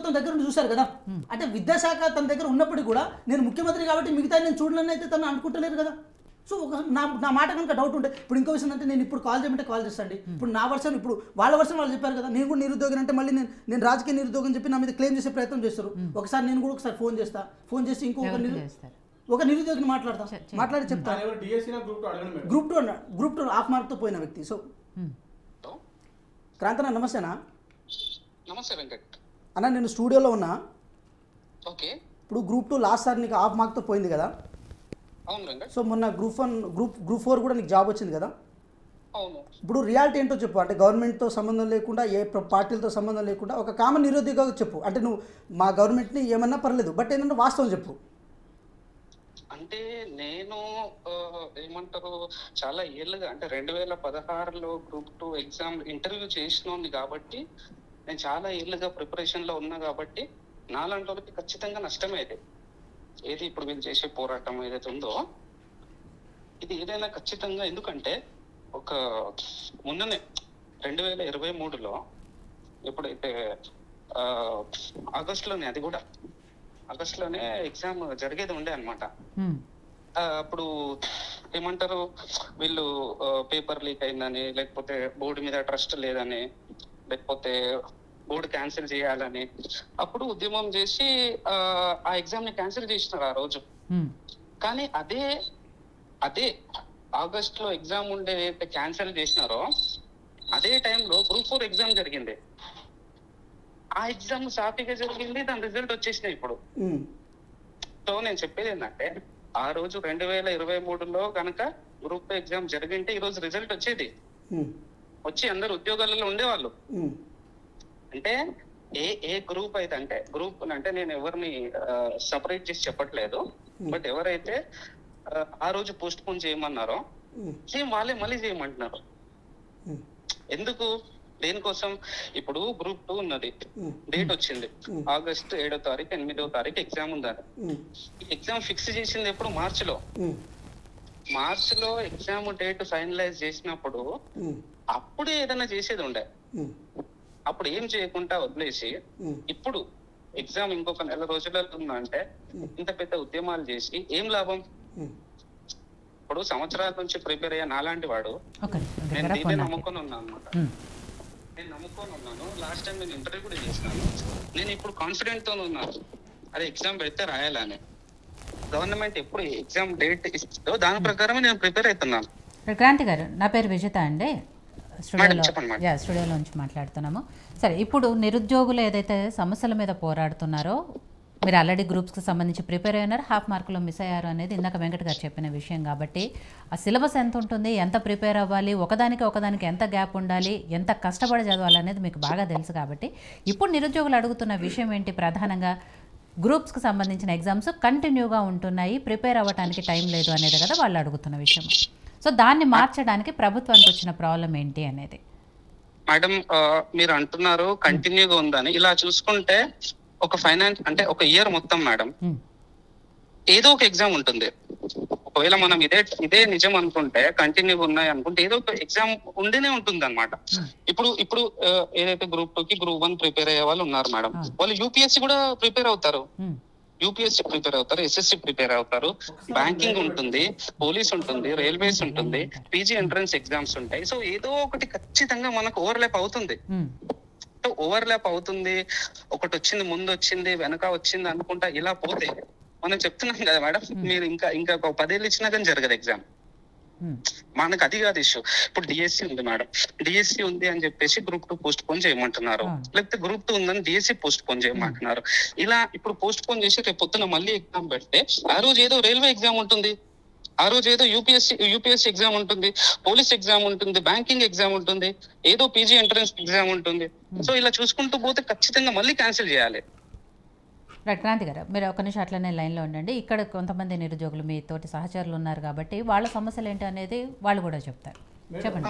మొత్తం దగ్గర నుండి చూశారు కదా. అంటే విద్యాశాఖ తన దగ్గర ఉన్నప్పటికీ కూడా నేను ముఖ్యమంత్రి కాబట్టి మిగతా నేను చూడాలని అయితే తను అనుకుంటలేరు కదా. సో ఒక నా మాట కనుక డౌట్ ఉంటే ఇప్పుడు ఇంకో విషయం అంటే నేను ఇప్పుడు కాల్ చేయమంటే కాల్ చేస్తాండి. ఇప్పుడు నా వర్షన్ ఇప్పుడు వాళ్ళ వర్షన్ వాళ్ళు చెప్పారు కదా, నేను కూడా నిరుద్యోగం అంటే మళ్ళీ నేను రాజకీయ నిరుద్యోగం చెప్పి నా మీద క్లెయిమ్ చేసే ప్రయత్నం చేస్తారు. ఒకసారి నేను కూడా ఒకసారి ఫోన్ చేసి ఒక నిరుద్యోగిని మాట్లాడి చెప్తాను. గ్రూప్ 2 హాఫ్ మార్క్తో పోయిన వ్యక్తి. సో క్రాంతన నమస్తేనా. నమస్తే వెంకట్ అన్న, నేను స్టూడియోలో ఉన్నా. ఓకే, ఇప్పుడు గ్రూప్ 2 లాస్ట్ సార్ నీకు హాఫ్ మార్క్తో పోయింది కదా. అవును వెంకట్. సో మొన్న గ్రూప్ 4 కూడా నీకు జాబ్ వచ్చింది కదా. అవును. ఇప్పుడు రియాలిటీ ఏంటో చెప్పు. అంటే గవర్నమెంట్తో సంబంధం లేకుండా, ఏ పార్టీలతో సంబంధం లేకుండా ఒక కామన్ నిరుద్యోగ చెప్పు. అంటే నువ్వు మా గవర్నమెంట్ని ఏమన్నా పర్లేదు, బట్ ఏంటంటే వాస్తవం చెప్పు. అంటే నేను ఏమంటారు, చాలా ఏళ్ళుగా అంటే 2016లో గ్రూప్ 2 ఎగ్జామ్ ఇంటర్వ్యూ చేసినోంది కాబట్టి నేను చాలా ఏళ్ళుగా ప్రిపరేషన్లో ఉన్నా కాబట్టి నాలాంటి వాళ్ళకి ఖచ్చితంగా నష్టమే ఇది. ఏది ఇప్పుడు వీళ్ళు చేసే పోరాటం ఏదైతే ఉందో ఇది ఏదైనా ఖచ్చితంగా. ఎందుకంటే ఒక మొన్ననే 2023లో ఎప్పుడైతే ఆగస్టులోనే, అది కూడా ఆగస్టులోనే ఎగ్జామ్ జరిగేది ఉండే అనమాట. అప్పుడు ఏమంటారు, వీళ్ళు పేపర్ లీక్ అయిందని, లేకపోతే బోర్డు మీద ట్రస్ట్ లేదని, లేకపోతే బోర్డు క్యాన్సిల్ చేయాలని అప్పుడు ఉద్యమం చేసి ఆ ఎగ్జామ్ ని క్యాన్సిల్ చేసినారు ఆ రోజు. కానీ అదే ఆగస్ట్ లో ఎగ్జామ్ ఉండే క్యాన్సిల్ చేసినారో అదే టైంలో గ్రూప్ 4 ఎగ్జామ్ జరిగింది. ఆ ఎగ్జామ్ సాఫీగా జరిగింది, దాని రిజల్ట్ వచ్చేసినాయి ఇప్పుడు. సో నేను చెప్పేది ఏంటంటే ఆ రోజు 2023లో కనుక గ్రూప్ 2 ఎగ్జామ్ జరిగింటే ఈ రోజు రిజల్ట్ వచ్చేది, వచ్చి అందరు ఉద్యోగాలలో ఉండేవాళ్ళు. అంటే ఏ గ్రూప్ అయితే, అంటే గ్రూప్ అంటే నేను ఎవరిని సపరేట్ చేసి చెప్పట్లేదు, బట్ ఎవరైతే ఆ రోజు పోస్ట్ పోన్ చేయమన్నారో సేమ్ వాళ్ళే మళ్ళీ చేయమంటున్నారు. ఎందుకు, దేనికోసం? ఇప్పుడు గ్రూప్ 2 ఉన్నది, డేట్ వచ్చింది ఆగస్ట్ 7వ తారీఖు 8వ తారీఖు ఎగ్జామ్ ఉందని. ఈ ఎగ్జామ్ ఫిక్స్ చేసింది ఎప్పుడు? మార్చిలో ఎగ్జామ్ డేట్ ఫైనలైజ్ చేసినప్పుడు అప్పుడే ఏదైనా చేసేది ఉండే. అప్పుడు ఏం చేయకుండా వదిలేసి ఇప్పుడు ఎగ్జామ్ ఇంకొక నెల రోజులలో ఉందంటే ఇంత పెద్ద ఉద్యమాలు చేసి ఏం లాభం? ఇప్పుడు సంవత్సరాల నుంచి ప్రిపేర్ అయ్యా నాలాంటి వాడు, నేను దీన్ని నమ్ముకొని ఉన్నాను అనమాట. నేను నమ్ముకొని ఉన్నాను. లాస్ట్ టైం నేను ఇంటర్వ్యూ కూడా చేసినాను. నేను ఇప్పుడు కాన్ఫిడెంట్ తో ఉన్నాను, అదే ఎగ్జామ్ పెడితే రాయాలని. గవర్నమెంట్ ఎప్పుడు ఎగ్జామ్ డేట్ ఇస్తుందో దాని ప్రకారమే నేను ప్రిపేర్ అవుతున్నాను. క్రాంతి గారు, నా పేరు విజిత అండి, స్టూడియోలో నుంచి మాట్లాడుతున్నాము. సరే, ఇప్పుడు నిరుద్యోగులు ఏదైతే సమస్యల మీద పోరాడుతున్నారో, మీరు ఆల్రెడీ గ్రూప్స్కి సంబంధించి ప్రిపేర్ అయినారు, హాఫ్ మార్కులో మిస్ అయ్యారు అనేది ఇందాక వెంకట్ గారు చెప్పిన విషయం. కాబట్టి ఆ సిలబస్ ఎంత ఉంటుంది, ఎంత ప్రిపేర్ అవ్వాలి, ఒకదానికి ఎంత గ్యాప్ ఉండాలి, ఎంత కష్టపడి చదవాలి అనేది మీకు బాగా తెలుసు. కాబట్టి ఇప్పుడు నిరుద్యోగులు అడుగుతున్న విషయం ఏంటి? ప్రధానంగా గ్రూప్స్కి సంబంధించిన ఎగ్జామ్స్ కంటిన్యూగా ఉంటున్నాయి, ప్రిపేర్ అవ్వడానికి టైం లేదు అనేది కదా వాళ్ళు అడుగుతున్న విషయం. సో దాన్ని మార్చడానికి ప్రభుత్వానికి వచ్చిన ప్రాబ్లం ఏంటి అనేది. మేడం, మీరు అంటున్నారు కంటిన్యూగా ఉందని. ఇలా చూసుకుంటే ఒక ఫైనాన్స్ అంటే ఒక ఇయర్ మొత్తం మేడం ఏదో ఒక ఎగ్జామ్ ఉంటుంది. ఒకవేళ మనం ఇదే నిజం అనుకుంటే, కంటిన్యూగా ఉన్నాయి అనుకుంటే ఏదో ఒక ఎగ్జామ్ ఉంటేనే ఉంటుంది అనమాట. ఇప్పుడు ఏదైతే గ్రూప్ 2కి గ్రూప్ 1 ప్రిపేర్ అయ్యే వాళ్ళు ఉన్నారు మేడం, వాళ్ళు యూపీఎస్సీ కూడా ప్రిపేర్ అవుతారు, ఎస్ఎస్సి ప్రిపేర్ అవుతారు, బ్యాంకింగ్ ఉంటుంది, పోలీస్ ఉంటుంది, రైల్వేస్ ఉంటుంది, పీజీ ఎంట్రన్స్ ఎగ్జామ్స్ ఉంటాయి. సో ఏదో ఒకటి ఖచ్చితంగా మనకు ఓవర్లాప్ అవుతుంది. ఒకటి వచ్చింది, ముందు వచ్చింది, వెనక వచ్చింది అనుకుంటా ఇలా పోతే మనం చెప్తున్నాం కదా మేడం, మీరు ఇంకా ఒక 10 ఏళ్ళు ఇచ్చినా కానీ జరగదు ఎగ్జామ్. మనకు అది కాదు ఇష్యూ. ఇప్పుడు డిఎస్సి ఉంది మేడం, డిఎస్సి ఉంది అని చెప్పేసి గ్రూప్ 2 పోస్ట్ పోన్ చేయమంటున్నారు, లేకపోతే గ్రూప్ 2 ఉందని డిఎస్సి పోస్ట్ పోన్ చేయమంటున్నారు. ఇలా ఇప్పుడు పోస్ట్ పోన్ చేసి రేపు పొద్దున మళ్ళీ ఎగ్జామ్ పెడితే ఆ రోజు ఏదో రైల్వే ఎగ్జామ్ ఉంటుంది, ఆ రోజు ఏదో యూపీఎస్సీ ఎగ్జామ్ ఉంటుంది, పోలీస్ ఎగ్జామ్ ఉంటుంది, బ్యాంకింగ్ ఎగ్జామ్ ఉంటుంది, ఏదో పీజీ ఎంట్రన్స్ ఎగ్జామ్ ఉంటుంది. సో ఇలా చూసుకుంటూ పోతే ఖచ్చితంగా మళ్ళీ క్యాన్సిల్ చేయాలి. రైట్, క్రాంతి గారు మీరు ఒక నిమిషం అట్లనే లైన్లో ఉండండి. ఇక్కడ కొంతమంది నిరుద్యోగులు మీ తోటి సహచరులు ఉన్నారు కాబట్టి వాళ్ళ సమస్యలు ఏంటి అనేది వాళ్ళు కూడా చెప్తారు. చెప్పండి.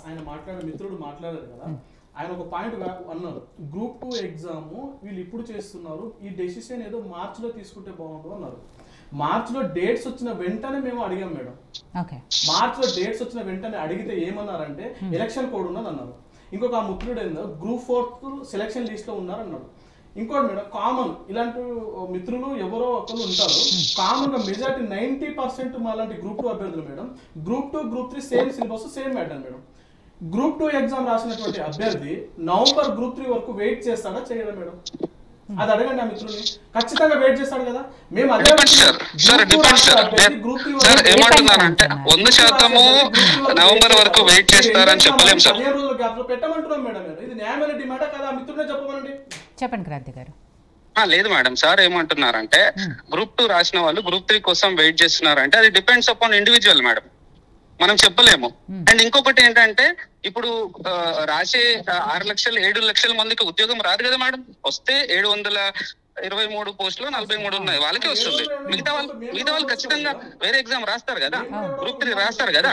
ఆయన మాట్లాడే మిత్రుడు మాట్లాడారు కదా, ఆయన ఒక పాయింట్ అన్నారు, గ్రూప్ 2 ఎగ్జామ్ వీళ్ళు ఇప్పుడు చేస్తున్నారు, ఈ డెసిషన్ ఏదో మార్చిలో తీసుకుంటే బాగుండు అన్నారు. మార్చిలో డేట్స్ వచ్చిన వెంటనే మేము అడిగాం మేడం. మార్చిలో డేట్స్ వచ్చిన వెంటనే అడిగితే ఏమన్నారంటే ఎలక్షన్ కోడ్ ఉన్నది అన్నారు. ఇంకొక ఆ మిత్రుడు ఏందో గ్రూప్ 4 సెలక్షన్ లిస్ట్ లో ఉన్నారన్నాడు. ఇంకోటి మేడం కామన్ ఇలాంటి మిత్రులు ఎవరో ఒకరు ఉంటారు. కామన్ గా మెజారిటీ 90% మాలాంటి గ్రూప్ 2 అభ్యర్థులు madam group 2 group 3 same syllabus same pattern madam. Group 2 exam రాసినటువంటి అభ్యర్థి నవంబర్ గ్రూప్ 3 వరకు వెయిట్ చేస్తాడా చేయడం మేడం? అది అడగండి ఆ మిత్రుని. ఖచ్చితంగా వెయిట్ చేస్తాడు కదా. మేము అదే ఏమంటున్నారంటే 100% నవంబర్ వరకు వెయిట్ చేస్తారని చెప్పలేము సార్. 15 రోజుల గ్యాప్ లో పెట్టమంటున్నాం మేడం. ఇది న్యాయమైన డిమాండ్ కదా? ఆ మిత్రుడే చెప్పమనండి. చెప్పండి క్రాంతి గారు. లేదు మేడం, సార్ ఏమంటున్నారంటే గ్రూప్ 2 రాసిన వాళ్ళు గ్రూప్ 3 కోసం వెయిట్ చేస్తున్నారంటే అది డిపెండ్స్ అపాన్ ఇండివిజువల్ మేడం, మనం చెప్పలేము. అండ్ ఇంకొకటి ఏంటంటే ఇప్పుడు రాసే 6 లక్షలు 7 లక్షల మందికి ఉద్యోగం రాదు కదా మేడం. వస్తే 723 పోస్టులు 43 ఉన్నాయి, వాళ్ళకే వస్తుంది. మిగతా వాళ్ళు ఖచ్చితంగా వేరే ఎగ్జామ్ రాస్తారు కదా, గ్రూప్ 3 రాస్తారు కదా.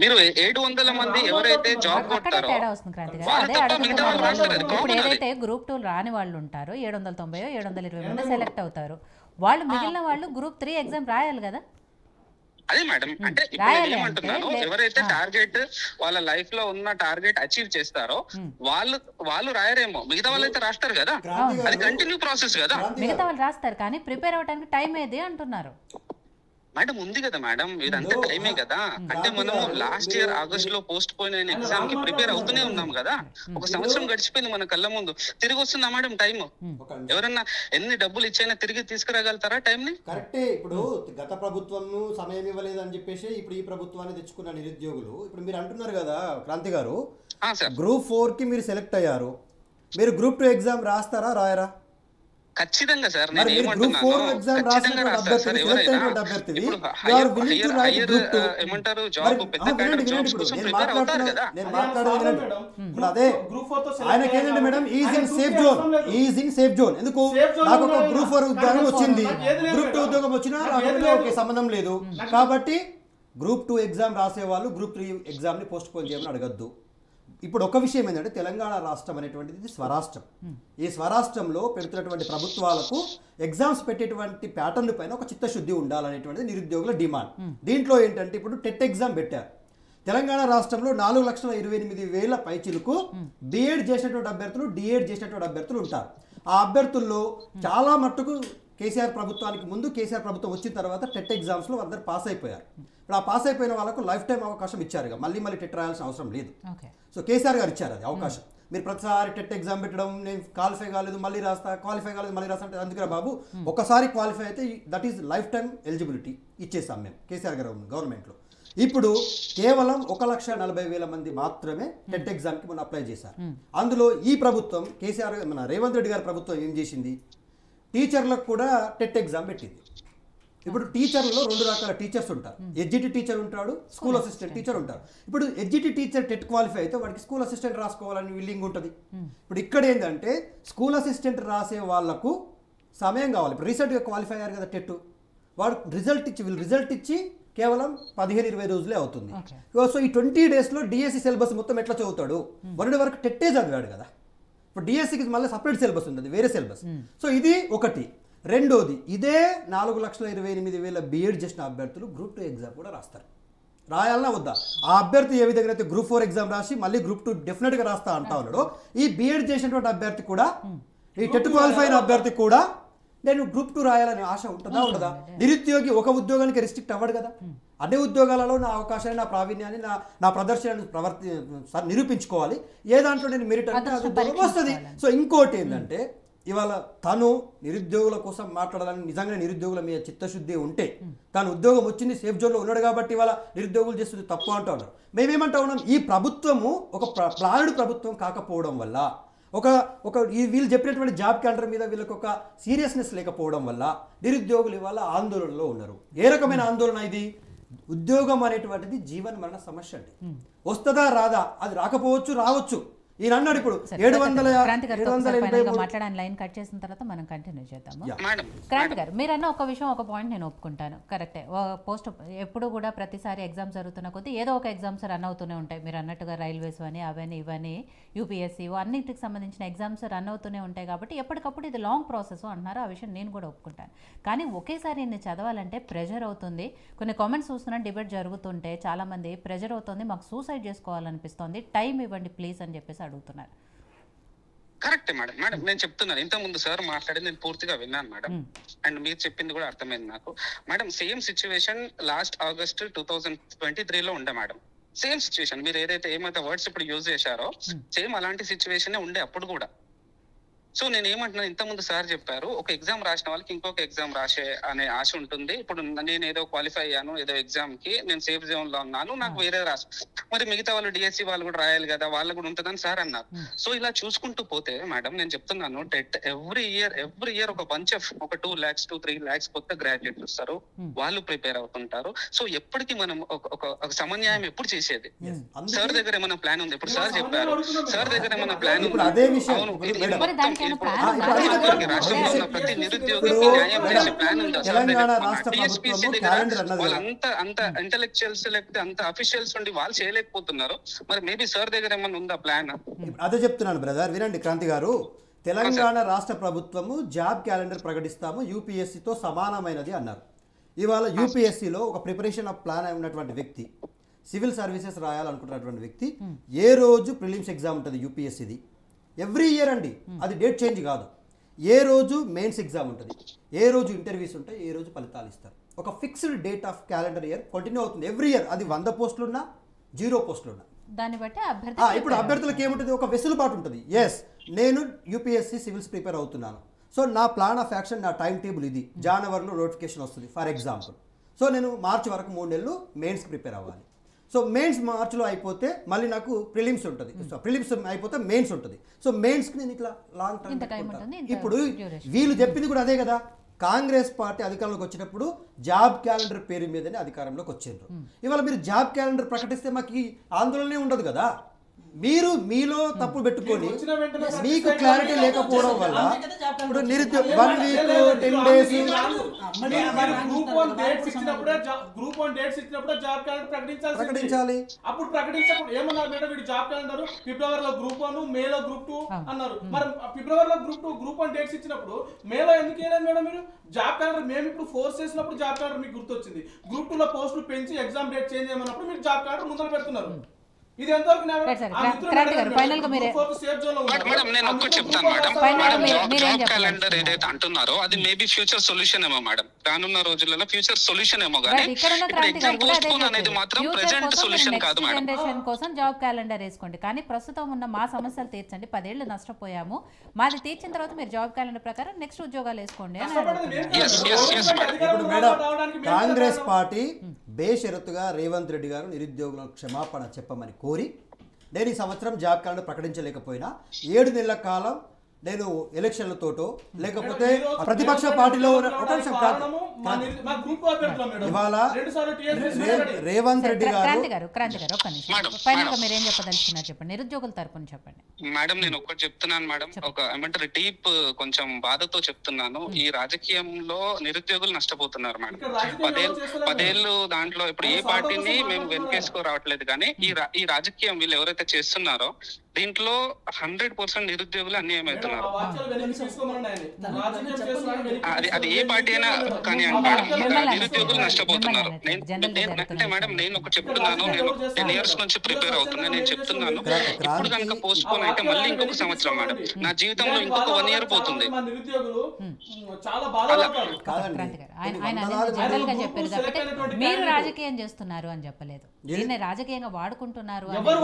మీరు 700 మంది ఎవరైతే జాబ్ కొట్టారో మిగతా వాళ్ళు రాస్తారు. ఇప్పుడు ఏదైతే గ్రూప్ 2 రాని వాళ్ళు ఉంటారో 790 720 మంది సెలెక్ట్ అవుతారు. వాళ్ళు మిగిలిన వాళ్ళు గ్రూప్ 3 ఎగ్జామ్ రాయాలి కదా. అదే మేడం, అంటే ఇప్పుడు ఏమంటున్నాను, ఎవరైతే టార్గెట్ వాళ్ళ లైఫ్ లో ఉన్న టార్గెట్ అచీవ్ చేస్తారో వాళ్ళు రాయరేమో, మిగతా వాళ్ళు అయితే రాస్తారు కదా. అది కంటిన్యూ ప్రాసెస్ కదా. మిగతా వాళ్ళు రాస్తారు కానీ ప్రిపేర్ అవ్వడానికి టైం ఏది అంటున్నారు మేడం. ఉంది కదా మేడం, ఇదంతా టైమే కదా. అంటే మనము లాస్ట్ ఇయర్ ఆగస్ట్ లో పోస్ట్ పోయిన ఎగ్జామ్ కి ప్రిపేర్ అవుతూనే ఉన్నాం కదా. 1 సంవత్సరం గడిచిపోయింది మన కళ్ళ ముందు. తిరిగి వస్తుందా మేడం టైం? ఎవరన్నా ఎన్ని డబ్బులు ఇచ్చైనా తిరిగి తీసుకురాగలుగుతారా టైం ని? కరెక్టే. ఇప్పుడు గత ప్రభుత్వం సమయం ఇవ్వలేదు అని చెప్పేసి ఇప్పుడు ఈ ప్రభుత్వాన్ని తెచ్చుకున్న నిరుద్యోగులు ఇప్పుడు మీరు అంటున్నారు కదా క్రాంతి గారు, గ్రూప్ 4 కి మీరు సెలెక్ట్ అయ్యారు, మీరు గ్రూప్ 2 ఎగ్జామ్ రాస్తారా రాయరా? ఖచ్చితంగా సార్. నేను ఏమంటున్నాను, ఏమంటారు జాబ్ పెద్ద జాబ్స్ కోసం ప్రిపేర్ అవుతారు కదా. ఆయనకేంటంటే madam is in safe zone. ఎందుకు? నాకు ఒక గ్రూప్ 4 ఉద్యోగం వచ్చింది, గ్రూప్ 2 ఉద్యోగం వచ్చినా నాకు సంబంధం లేదు. కాబట్టి గ్రూప్ 2 ఎగ్జామ్ రాసే వాళ్ళు గ్రూప్ 3 ఎగ్జామ్ ని పోస్ట్ పోన్ చేయమని అడగద్దు. ఇప్పుడు ఒక విషయం ఏంటంటే తెలంగాణ రాష్ట్రం అనేటువంటిది స్వరాష్ట్రం. ఈ స్వరాష్ట్రంలో పెడుతున్నటువంటి ప్రభుత్వాలకు ఎగ్జామ్స్ పెట్టేటువంటి ప్యాటర్న్ పైన ఒక చిత్తశుద్ధి ఉండాలనేటువంటిది నిరుద్యోగుల డిమాండ్. దీంట్లో ఏంటంటే ఇప్పుడు టెట్ ఎగ్జామ్ పెట్టారు. తెలంగాణ రాష్ట్రంలో 4,28,000 పైచిలకు బిఎడ్ చేసినటువంటి అభ్యర్థులు, డిఎడ్ చేసినటువంటి అభ్యర్థులు ఉంటారు. ఆ అభ్యర్థుల్లో చాలా మట్టుకు కేసీఆర్ ప్రభుత్వానికి ముందు, కేసీఆర్ ప్రభుత్వం వచ్చిన తర్వాత టెట్ ఎగ్జామ్స్లో అందరు పాస్ అయిపోయారు. ఇప్పుడు ఆ పాస్ అయిపోయిన వాళ్ళకు లైఫ్ టైం అవకాశం ఇచ్చారు. మళ్ళీ టెట్ రాయాల్సిన అవసరం లేదు. సో కేసీఆర్ గారు ఇచ్చారు అది అవకాశం. మీరు ప్రతిసారి టెట్ ఎగ్జామ్ పెట్టడం, నేను క్వాలిఫై కాలేదు మళ్ళీ రాస్తా, క్వాలిఫై కాలేదు మళ్ళీ రాస్తా అంటే అందుకే బాబు ఒకసారి క్వాలిఫై అయితే that is life time eligibility ఇచ్చేసాం మేము కేసీఆర్ గారు గవర్నమెంట్లో. ఇప్పుడు కేవలం 1,40,000 మంది మాత్రమే టెట్ ఎగ్జామ్కి మనం అప్లై చేశారు. అందులో ఈ ప్రభుత్వం కేసీఆర్ మన రేవంత్ రెడ్డి గారి ప్రభుత్వం ఏం చేసింది, టీచర్లకు కూడా టెట్ ఎగ్జామ్ పెట్టింది. ఇప్పుడు టీచర్లో 2 రకాల టీచర్స్ ఉంటారు. ఎడ్జిటి టీచర్ ఉంటాడు, స్కూల్ అసిస్టెంట్ టీచర్ ఉంటారు. ఇప్పుడు ఎడ్జిటి టీచర్ టెట్ క్వాలిఫై అయితే వాడికి స్కూల్ అసిస్టెంట్ రాసుకోవాలని విల్లింగ్ ఉంటుంది. ఇప్పుడు ఇక్కడ ఏంటంటే స్కూల్ అసిస్టెంట్ రాసే వాళ్లకు సమయం కావాలి. ఇప్పుడు రీసెంట్గా క్వాలిఫై అయ్యారు కదా టెట్, వాడు రిజల్ట్ ఇచ్చి కేవలం 15-20 రోజులే అవుతుంది. సో ఈ 20 డేస్లో డిఎస్సి సిలబస్ మొత్తం ఎట్లా చదువుతాడు? మొన్నటి వరకు టెట్టే చదివాడు కదా. ఇప్పుడు డిఎస్సికి మళ్ళీ సపరేట్ సిలబస్ ఉంటుంది, వేరే సిలబస్. సో ఇది ఒకటి. రెండోది, ఇదే 4,28,000 బిఎడ్ చేసిన అభ్యర్థులు గ్రూప్ 2 ఎగ్జామ్ కూడా రాస్తారు. రాయాలన్నా వద్దా? ఆ అభ్యర్థి ఏ విధంగా అయితే గ్రూప్ 4 ఎగ్జామ్ రాసి మళ్ళీ గ్రూప్ 2 డెఫినెట్గా రాస్తా అంటా ఉన్నాడు, ఈ బిఎడ్ చేసినటువంటి అభ్యర్థి కూడా, ఈ టెట్ క్వాలిఫై అయిన అభ్యర్థి కూడా నేను గ్రూప్ 2 రాయాలని ఆశ ఉంటుందా ఉండదా? నిరుద్యోగి ఒక ఉద్యోగానికి రెస్ట్రిక్ట్ అవ్వడు కదా. అన్ని ఉద్యోగాలలో నా అవకాశాన్ని, నా ప్రావీణ్యాన్ని, నా ప్రదర్శనని నిరూపించుకోవాలి. ఏ దాంట్లో నేను మెరిట్ అంటే వస్తుంది. సో ఇంకోటి ఏంటంటే ఇవాళ తను నిరుద్యోగుల కోసం మాట్లాడాలని నిజంగా నిరుద్యోగుల మీద చిత్తశుద్ధి ఉంటే, తాను ఉద్యోగం వచ్చింది సేఫ్ జోన్లో ఉన్నాడు కాబట్టి ఇవాళ నిరుద్యోగులు చేస్తుంది తప్పు అంటూ ఉన్నారు. మేమేమంటా ఉన్నాం, ఈ ప్రభుత్వము ఒక ప్లానుడ్ ప్రభుత్వం కాకపోవడం వల్ల, వీళ్ళు చెప్పినటువంటి జాబ్ క్యాలెండర్ మీద వీళ్ళకి ఒక సీరియస్నెస్ లేకపోవడం వల్ల నిరుద్యోగులు ఇవాళ ఆందోళనలో ఉన్నారు. ఏ రకమైన ఆందోళన ఇది? ఉద్యోగం అనేటువంటిది జీవన మరణ సమస్య అండి. వస్తుందా రాదా? అది రాకపోవచ్చు, రావచ్చు. ఈయన అన్నాడు ఇప్పుడు క్రాంతి గారు మాట్లాడని లైన్ కట్ చేసిన తర్వాత మనం కంటిన్యూ చేద్దాము. క్రాంతి గారు మీరన్న ఒక విషయం ఒక పాయింట్ నేను ఒప్పుకుంటాను, కరెక్టే. పోస్ట్ ఎప్పుడు కూడా ప్రతిసారి ఎగ్జామ్స్ జరుగుతున్న కొద్దీ ఏదో ఒక ఎగ్జామ్స్ రన్ అవుతూనే ఉంటాయి. మీరు అన్నట్టుగా రైల్వేస్ అని అవన్నీ ఇవన్నీ యూపీఎస్సీ అన్నింటికి సంబంధించిన ఎగ్జామ్స్ రన్ అవుతూనే ఉంటాయి కాబట్టి ఎప్పటికప్పుడు ఇది లాంగ్ ప్రాసెస్ అంటున్నారు. ఆ విషయం నేను కూడా ఒప్పుకుంటాను. కానీ ఒకేసారి ఇన్ని చదవాలంటే ప్రెషర్ అవుతుంది. కొన్ని కామెంట్స్ చూస్తున్నా డిబేట్ జరుగుతుంటే చాలామంది ప్రెషర్ అవుతుంది, మాకు సూసైడ్ చేసుకోవాలనిపిస్తుంది, టైం ఇవ్వండి ప్లీజ్ అని చెప్పేసి అడుగుతున్నారు. కరెక్టే మేడం నేను చెప్తున్నాను. ఇంత ముందు సార్ మాట్లాడి నేను పూర్తిగా విన్నాను మేడం, అండ్ మీరు చెప్పింది కూడా అర్థమైంది నాకు madam. Same situation last August 2023 ఉండే మేడం. సేమ్ సిచ్యువేషన్ మీరు ఏమైతే వర్డ్స్ ఇప్పుడు యూజ్ చేశారో సేమ్ అలాంటి సిచ్యువేషన్ ఉండే అప్పుడు కూడా. సో నేను ఏమంటున్నాను, ఇంతకుముందు సార్ చెప్పారు ఒక ఎగ్జామ్ రాసిన వాళ్ళకి ఇంకొక ఎగ్జామ్ రాసే అనే ఆశ ఉంటుంది. ఇప్పుడు నేను ఏదో క్వాలిఫై అయ్యాను ఏదో ఎగ్జామ్ కి, నేను సేఫ్ జోన్ లో ఉన్నాను, నాకు వేరే మరి మిగతా వాళ్ళు డిఎస్సి వాళ్ళు కూడా రాయాలి కదా, వాళ్ళు కూడా ఉంటుందని సార్ అన్నారు. సో ఇలా చూసుకుంటూ పోతే మేడం నేను చెప్తున్నాను, టెట్ ఎవ్రీ ఇయర్ ఒక బంచ్ ఆఫ్ ఒక 2 lakhs to 3 lakhs కొత్త గ్రాడ్యుయేట్స్ వస్తారు, వాళ్ళు ప్రిపేర్ అవుతుంటారు. సో ఎప్పటికీ మనం ఒక సమన్యాయం ఎప్పుడు చేసేది? సార్ దగ్గర ఏమైనా ప్లాన్ ఉంది? ఇప్పుడు సార్ చెప్పారు, సార్ దగ్గర ఏమైనా ప్లాన్ ఉంది? ప్రతి నిరుద్యోగికి న్యాయం చేసే ప్లాన్ ఉందా? అంత ఇంటెలెక్చువల్స్ లేకపోతే అంత అఫీషియల్స్ ఉండి వాళ్ళు చేయలేకపోతున్నారు. మరి మేబీ సార్ దగ్గర ఏమన్నా ఉందా ప్లాన్? అదే చెప్తున్నాను బ్రదర్, వినండి క్రాంతి గారు. తెలంగాణ రాష్ట్ర ప్రభుత్వము జాబ్ క్యాలెండర్ ప్రకటిస్తాము, యూపీఎస్సీతో సమానమైనది అన్నారు. ఇవాళ యూపీఎస్సీలో ఒక ప్రిపరేషన్ ఆఫ్ ప్లాన్ అయి ఉన్నటువంటి వ్యక్తి, సివిల్ సర్వీసెస్ రాయాలనుకుంటున్నటువంటి వ్యక్తి, ఏ రోజు ప్రిలిమ్స్ ఎగ్జామ్ ఉంటుంది యూపీఎస్సీది ఎవ్రీ ఇయర్ అండి, అది డేట్ చేంజ్ కాదు. ఏ రోజు మెయిన్స్ ఎగ్జామ్ ఉంటుంది, ఏ రోజు ఇంటర్వ్యూస్ ఉంటాయి, ఏ రోజు ఫలితాలు ఇస్తారు. ఒక fixed date of calendar year continue అవుతుంది ఎవ్రీ ఇయర్. అది 100 పోస్టులున్నా 0 పోస్టులున్నా దాన్ని బట్టి ఇప్పుడు అభ్యర్థులకు ఏముంటుంది, ఒక వెసులుబాటు ఉంటుంది. ఎస్ నేను యూపీఎస్సీ సివిల్స్ ప్రిపేర్ అవుతున్నాను, సో నా ప్లాన్ ఆఫ్ యాక్షన్, నా టైం టేబుల్ ఇది. జనవరిలో నోటిఫికేషన్ వస్తుంది ఫర్ ఎగ్జాంపుల్. సో నేను మార్చి వరకు 3 నెలలు మెయిన్స్ ప్రిపేర్ అవ్వాలి. సో మెయిన్స్ మార్చిలో అయిపోతే మళ్ళీ నాకు ప్రిలిమ్స్ ఉంటుంది, ప్రిలిమ్స్ అయిపోతే మెయిన్స్ ఉంటుంది. సో మెయిన్స్కి నేను ఇట్లా లాంగ్ టైం. ఇప్పుడు వీళ్ళు చెప్పింది కూడా అదే కదా. కాంగ్రెస్ పార్టీ అధికారంలోకి వచ్చినప్పుడు జాబ్ క్యాలెండర్ పేరు మీదనే అధికారంలోకి వచ్చారు. ఇవాళ మీరు జాబ్ క్యాలెండర్ ప్రకటిస్తే మాకు ఆందోళనే ఉండదు కదా. మీరు మీలో తప్పు పెట్టుకొని మీకు క్లారిటీ లేకపోవడం వల్ల ఇప్పుడు నిరుద్యోగ 1 week 10 days గ్రూప్ 1 డేట్స్ ఇచ్చినప్పుడే జాబ్ క్యాలెండర్ ప్రకటించాలి. అప్పుడు ప్రకటించప్పుడు ఏమన్నారు మేడం, వీడు జాబ్ క్యాలెండర్ ఫిబ్రవరిలో గ్రూప్ 1 మేలో గ్రూప్ 2 అన్నారు. మరి ఫిబ్రవరిలో గ్రూప్ 2 గ్రూప్ 1 డేట్స్ ఇచ్చినప్పుడు మేలో ఎందుకు వేయలేదు మేడం మీరు? జాబ్ క్యాలెండర్ మేము ఇప్పుడు ఫోర్స్ చేసినప్పుడు జాబ్ క్యాలెండర్ మీకు గుర్తొచ్చింది. గ్రూప్ 2 లో పోస్టులు పెంచి ఎగ్జామ్ డేట్ చేంజ్ చేయమన్నప్పుడు మీరు జాబ్ క్యాలెండర్ ముందర పెడుతున్నారు. మేడం నేను ఒక్కటి చెప్తాను మేడం, జాబ్ క్యాలెండర్ ఏదైతే అంటున్నారో అది మేబీ ఫ్యూచర్ సొల్యూషన్ ఏమో మేడం, రానున్న రోజులలో ఫ్యూచర్ సొల్యూషన్ ఏమో, కానీ ఎగ్జామ్ పోస్ట్ పోన్ అనేది మాత్రం ప్రెజెంట్ సొల్యూషన్ కాదు మేడం. జనరేషన్ కోసం జాబ్ క్యాలెండర్ వేసుకోండి, కానీ ప్రస్తుతం ఉన్న మా సమస్యలు తీర్చండి. 10 ఏళ్ళు నష్టపోయాము, మాది తీర్చిన తర్వాత మీరు జాబ్ క్యాలెండర్ ప్రకారం నెక్స్ట్ ఉద్యోగాలు వేసుకోండి అని. ఇప్పుడు మేడం కాంగ్రెస్ పార్టీ బేషరతుగా రేవంత్ రెడ్డి గారు నిరుద్యోగులకు క్షమాపణ చెప్పమని కోరి, నేను ఈ సంవత్సరం జాబ్ క్యాలెండర్ ప్రకటించలేకపోయినా 7 నెలల కాలం నేను ఎలక్షన్లతోటో లేకపోతే ప్రతిపక్ష పార్టీలో ఇవాళ రేవంత్ రెడ్డి గారు క్రాంతి గారు ఒక్క నిమిషం ఫైనల్ గా మీరేం చెప్పదలుచుకున్నారు చెప్పండి, నిరుద్యోగుల తరపున చెప్పండి. మేడం నేను ఒక్కటి చెప్తున్నాను మేడం, ఒక ఏమంటారు డీప్ కొంచెం బాధతో చెప్తున్నాను. ఈ రాజకీయంలో నిరుద్యోగులు నష్టపోతున్నారు మేడం. 10 ఏళ్ళు దాంట్లో ఇప్పుడు ఏ పార్టీని మేము వెనకేసుకో రావట్లేదు, కానీ ఈ రాజకీయం వీళ్ళు ఎవరైతే చేస్తున్నారో దీంట్లో 100% నిరుద్యోగులు అన్యాయం అవుతున్నారు. అది ఏ పార్టీ అయినా కానీ నిరుద్యోగులు నష్టపోతున్నారు. అంటే మేడం నేను ఒకటి చెప్తున్నాను, నేను 10 years నుంచి ప్రిపేర్ అవుతున్నా, నేను చెప్తున్నాను ఇప్పుడు కనుక పోస్ట్ పోన్ అయితే మళ్ళీ ఇంకొక సంవత్సరం మేడం, నా జీవితంలో ఇంకొక 1 year పోతుంది. మీరు రాజకీయం చేస్తున్నారు అని చెప్పలేదు, దీన్ని రాజకీయంగా వాడుకుంటున్నారు. ఇప్పుడు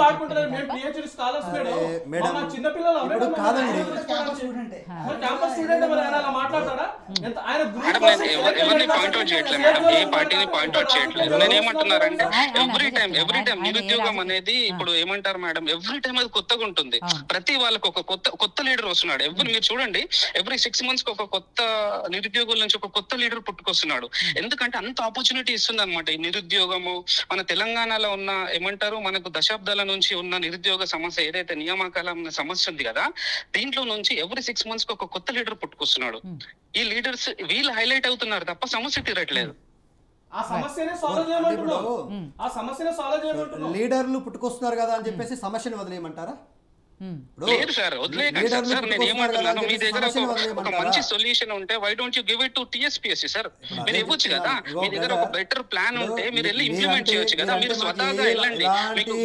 కాదండి చెప్పుకోవడానికి క్యాంపస్ స్టూడెంట్ మరి ఆయన అలా మాట్లాడతాడా? ఆయన ఎవరిని పాయింట్అవుట్ చేయట్లేదు మేడం, ఏ పార్టీని పాయింట్అవుట్ చేయట్లేదు. నేను ఏమంటున్నారంటే ఎవ్రీ టైం నిరుద్యోగం అనేది ఇప్పుడు ఏమంటారు మేడం, ఎవ్రీ టైం అది కొత్తగా ఉంటుంది. ప్రతి వాళ్ళకి ఒక కొత్త లీడర్ వస్తున్నాడు. మీరు చూడండి, ఎవ్రీ 6 months కి ఒక కొత్త నిరుద్యోగుల నుంచి ఒక కొత్త లీడర్ పుట్టుకొస్తున్నాడు. ఎందుకంటే అంత ఆపర్చునిటీ ఇస్తుంది అనమాట ఈ నిరుద్యోగము. మన తెలంగాణలో ఉన్న ఏమంటారు, మనకు దశాబ్దాల నుంచి ఉన్న నిరుద్యోగ సమస్య ఏదైతే నియామకాల సమస్య ఉంది కదా, దీంట్లో నుంచి ఎవ్రీ 6 months కి ఒక కొత్త లీడర్ పుట్టుకొస్తున్నాడు. ఈ లీడర్స్ వీళ్ళు హైలైట్ అవుతున్నారు తప్ప సమస్య తీరట్లేదు. లీడర్లు పుట్టుకొస్తున్నారు కదా అని చెప్పేసి సమస్యను వదిలేయమంటారా? లేదు సార్, వదిలేయకండి సార్. నేను ఏమంటున్నాను, మీ దగ్గర ఒక మంచి సొల్యూషన్ ఉంటే why don't you give it to TSPSC sir? మీరు ఇవ్వచ్చు కదా. మీ దగ్గర ఒక బెటర్ ప్లాన్ ఉంటే మీరు వెళ్ళి ఇంప్లిమెంట్ చేయొచ్చు కదా. మీరు స్వతహాగా వెళ్ళండి. మీకు